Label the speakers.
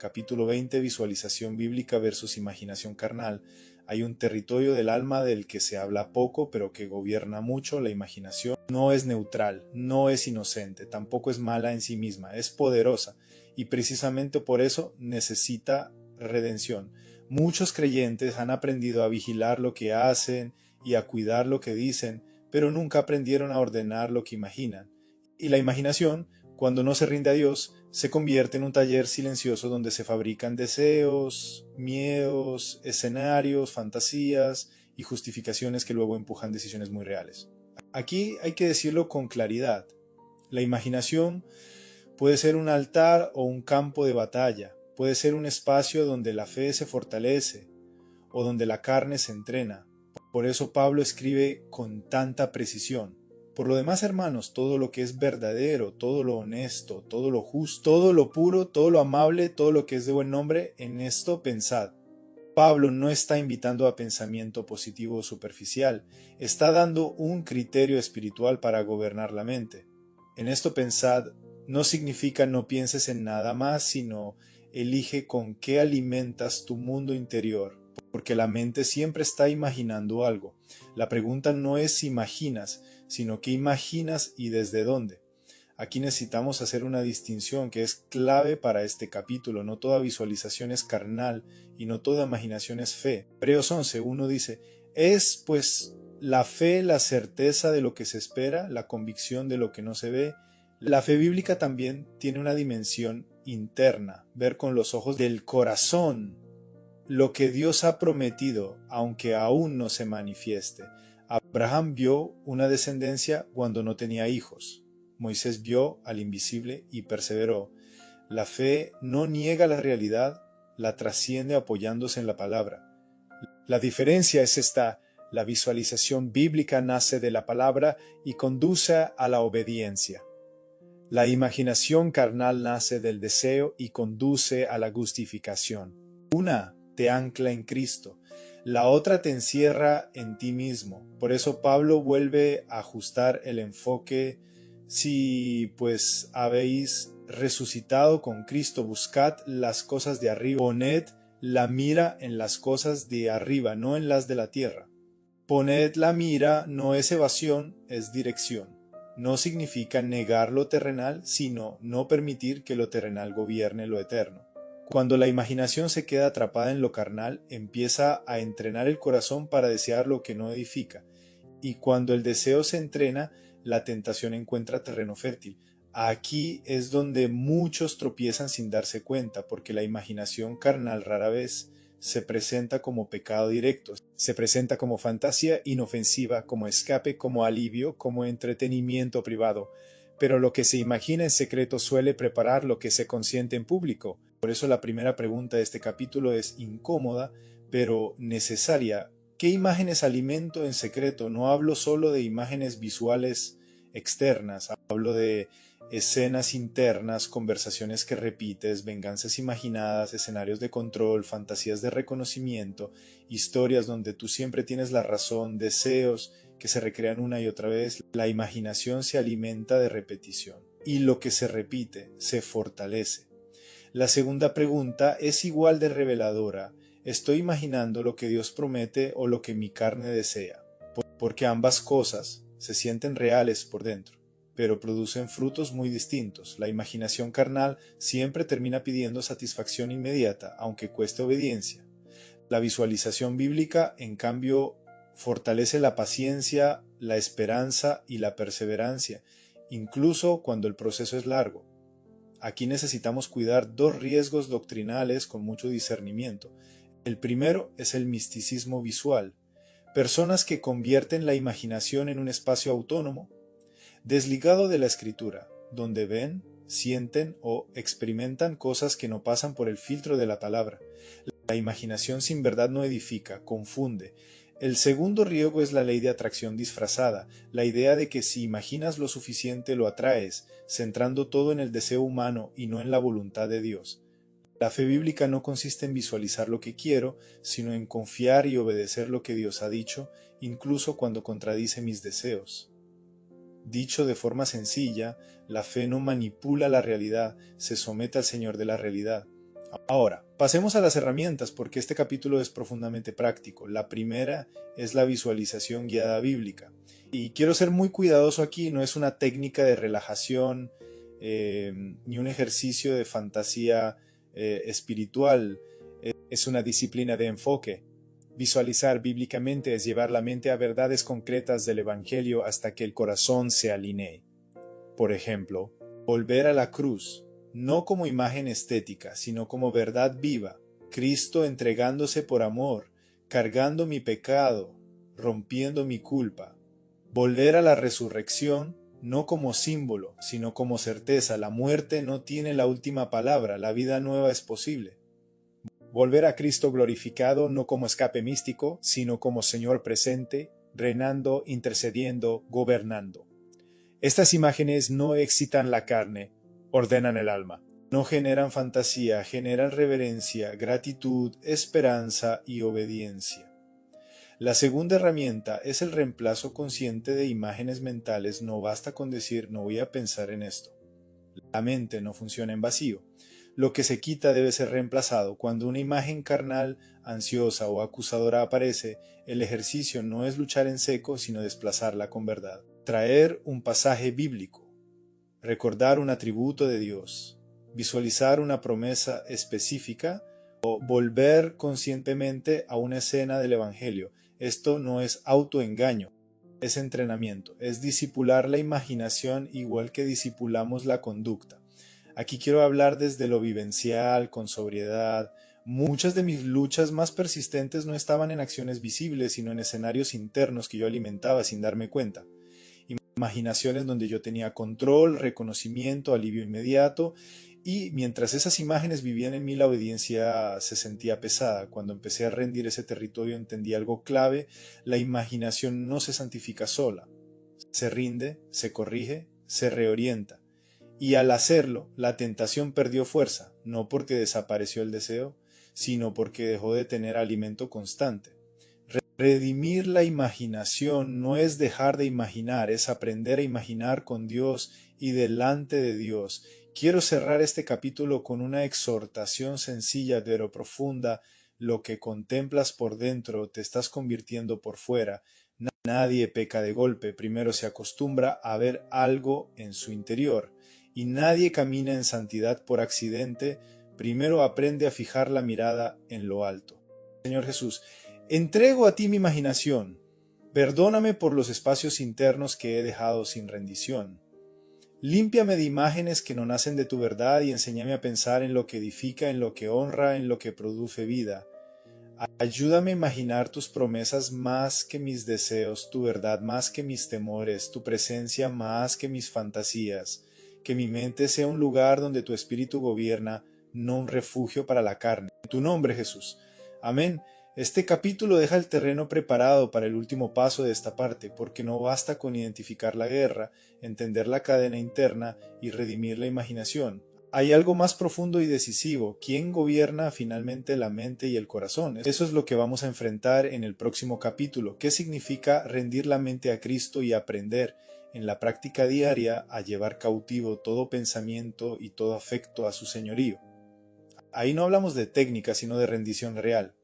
Speaker 1: capítulo 20, visualización bíblica versus imaginación carnal. Hay un territorio del alma del que se habla poco, pero que gobierna mucho. La imaginación no es neutral, no es inocente, tampoco es mala en sí misma, es poderosa y precisamente por eso necesita redención. Muchos creyentes han aprendido a vigilar lo que hacen y a cuidar lo que dicen, pero nunca aprendieron a ordenar lo que imaginan. Y la imaginación, cuando no se rinde a Dios, se convierte en un taller silencioso donde se fabrican deseos, miedos, escenarios, fantasías y justificaciones que luego empujan decisiones muy reales. Aquí hay que decirlo con claridad. La imaginación puede ser un altar o un campo de batalla, puede ser un espacio donde la fe se fortalece o donde la carne se entrena. Por eso Pablo escribe con tanta precisión. Por lo demás, hermanos, todo lo que es verdadero, todo lo honesto, todo lo justo, todo lo puro, todo lo amable, todo lo que es de buen nombre, en esto pensad. Pablo no está invitando a pensamiento positivo o superficial, está dando un criterio espiritual para gobernar la mente. En esto pensad no significa no pienses en nada más, sino elige con qué alimentas tu mundo interior, porque la mente siempre está imaginando algo. La pregunta no es si imaginas, sino qué imaginas y desde dónde. Aquí necesitamos hacer una distinción que es clave para este capítulo. No toda visualización es carnal y no toda imaginación es fe. Hebreos 11:1 dice, es pues la fe la certeza de lo que se espera, la convicción de lo que no se ve. La fe bíblica también tiene una dimensión interna, ver con los ojos del corazón lo que Dios ha prometido, aunque aún no se manifieste. Abraham vio una descendencia cuando no tenía hijos. Moisés vio al invisible y perseveró. La fe no niega la realidad, la trasciende apoyándose en la palabra. La diferencia es esta: la visualización bíblica nace de la palabra y conduce a la obediencia. La imaginación carnal nace del deseo y conduce a la justificación. Una te ancla en Cristo, la otra te encierra en ti mismo. Por eso Pablo vuelve a ajustar el enfoque. Si pues habéis resucitado con Cristo, buscad las cosas de arriba, poned la mira en las cosas de arriba, no en las de la tierra. Poned la mira no es evasión, es dirección. No significa negar lo terrenal, sino no permitir que lo terrenal gobierne lo eterno. Cuando la imaginación se queda atrapada en lo carnal, empieza a entrenar el corazón para desear lo que no edifica. Y cuando el deseo se entrena, la tentación encuentra terreno fértil. Aquí es donde muchos tropiezan sin darse cuenta, porque la imaginación carnal rara vez se presenta como pecado directo, se presenta como fantasía inofensiva, como escape, como alivio, como entretenimiento privado. Pero lo que se imagina en secreto suele preparar lo que se consiente en público. Por eso la primera pregunta de este capítulo es incómoda, pero necesaria. ¿Qué imágenes alimento en secreto? No hablo solo de imágenes visuales externas, hablo de escenas internas, conversaciones que repites, venganzas imaginadas, escenarios de control, fantasías de reconocimiento, historias donde tú siempre tienes la razón, deseos que se recrean una y otra vez. La imaginación se alimenta de repetición y lo que se repite se fortalece. La segunda pregunta es igual de reveladora. ¿Estoy imaginando lo que Dios promete o lo que mi carne desea? Porque ambas cosas se sienten reales por dentro, pero producen frutos muy distintos. La imaginación carnal siempre termina pidiendo satisfacción inmediata, aunque cueste obediencia. La visualización bíblica, en cambio, fortalece la paciencia, la esperanza y la perseverancia, incluso cuando el proceso es largo. Aquí necesitamos cuidar dos riesgos doctrinales con mucho discernimiento. El primero es el misticismo visual. Personas que convierten la imaginación en un espacio autónomo, desligado de la escritura, donde ven, sienten o experimentan cosas que no pasan por el filtro de la palabra. La imaginación sin verdad no edifica, confunde. El segundo riesgo es la ley de atracción disfrazada, la idea de que si imaginas lo suficiente lo atraes, centrando todo en el deseo humano y no en la voluntad de Dios. La fe bíblica no consiste en visualizar lo que quiero, sino en confiar y obedecer lo que Dios ha dicho, incluso cuando contradice mis deseos. Dicho de forma sencilla, la fe no manipula la realidad, se somete al Señor de la realidad. Ahora, pasemos a las herramientas porque este capítulo es profundamente práctico. La primera es la visualización guiada bíblica. Y quiero ser muy cuidadoso aquí, no es una técnica de relajación ni un ejercicio de fantasía espiritual, es una disciplina de enfoque. Visualizar bíblicamente es llevar la mente a verdades concretas del Evangelio hasta que el corazón se alinee. Por ejemplo, volver a la cruz, no como imagen estética, sino como verdad viva, Cristo entregándose por amor, cargando mi pecado, rompiendo mi culpa. Volver a la resurrección, no como símbolo, sino como certeza, la muerte no tiene la última palabra, la vida nueva es posible. Volver a Cristo glorificado no como escape místico, sino como Señor presente, reinando, intercediendo, gobernando. Estas imágenes no excitan la carne, ordenan el alma. No generan fantasía, generan reverencia, gratitud, esperanza y obediencia. La segunda herramienta es el reemplazo consciente de imágenes mentales. No basta con decir no voy a pensar en esto. La mente no funciona en vacío. Lo que se quita debe ser reemplazado. Cuando una imagen carnal, ansiosa o acusadora aparece, el ejercicio no es luchar en seco, sino desplazarla con verdad. Traer un pasaje bíblico, recordar un atributo de Dios, visualizar una promesa específica o volver conscientemente a una escena del Evangelio. Esto no es autoengaño, es entrenamiento, es disipular la imaginación igual que disipulamos la conducta. Aquí quiero hablar desde lo vivencial, con sobriedad. Muchas de mis luchas más persistentes no estaban en acciones visibles, sino en escenarios internos que yo alimentaba sin darme cuenta. Imaginaciones donde yo tenía control, reconocimiento, alivio inmediato, y mientras esas imágenes vivían en mí la obediencia se sentía pesada. Cuando empecé a rendir ese territorio entendí algo clave: la imaginación no se santifica sola, se rinde, se corrige, se reorienta. Y al hacerlo, la tentación perdió fuerza, no porque desapareció el deseo, sino porque dejó de tener alimento constante. Redimir la imaginación no es dejar de imaginar, es aprender a imaginar con Dios y delante de Dios. Quiero cerrar este capítulo con una exhortación sencilla pero profunda. Lo que contemplas por dentro te estás convirtiendo por fuera. Nadie peca de golpe, primero se acostumbra a ver algo en su interior. Y nadie camina en santidad por accidente, primero aprende a fijar la mirada en lo alto. Señor Jesús, entrego a ti mi imaginación. Perdóname por los espacios internos que he dejado sin rendición. Límpiame de imágenes que no nacen de tu verdad y enséñame a pensar en lo que edifica, en lo que honra, en lo que produce vida. Ayúdame a imaginar tus promesas más que mis deseos, tu verdad más que mis temores, tu presencia más que mis fantasías. Que mi mente sea un lugar donde tu espíritu gobierna, no un refugio para la carne. En tu nombre, Jesús. Amén. Este capítulo deja el terreno preparado para el último paso de esta parte, porque no basta con identificar la guerra, entender la cadena interna y redimir la imaginación. Hay algo más profundo y decisivo: ¿quién gobierna finalmente la mente y el corazón? Eso es lo que vamos a enfrentar en el próximo capítulo. ¿Qué significa rendir la mente a Cristo y aprender en la práctica diaria a llevar cautivo todo pensamiento y todo afecto a su señorío? Ahí no hablamos de técnica, sino de rendición real.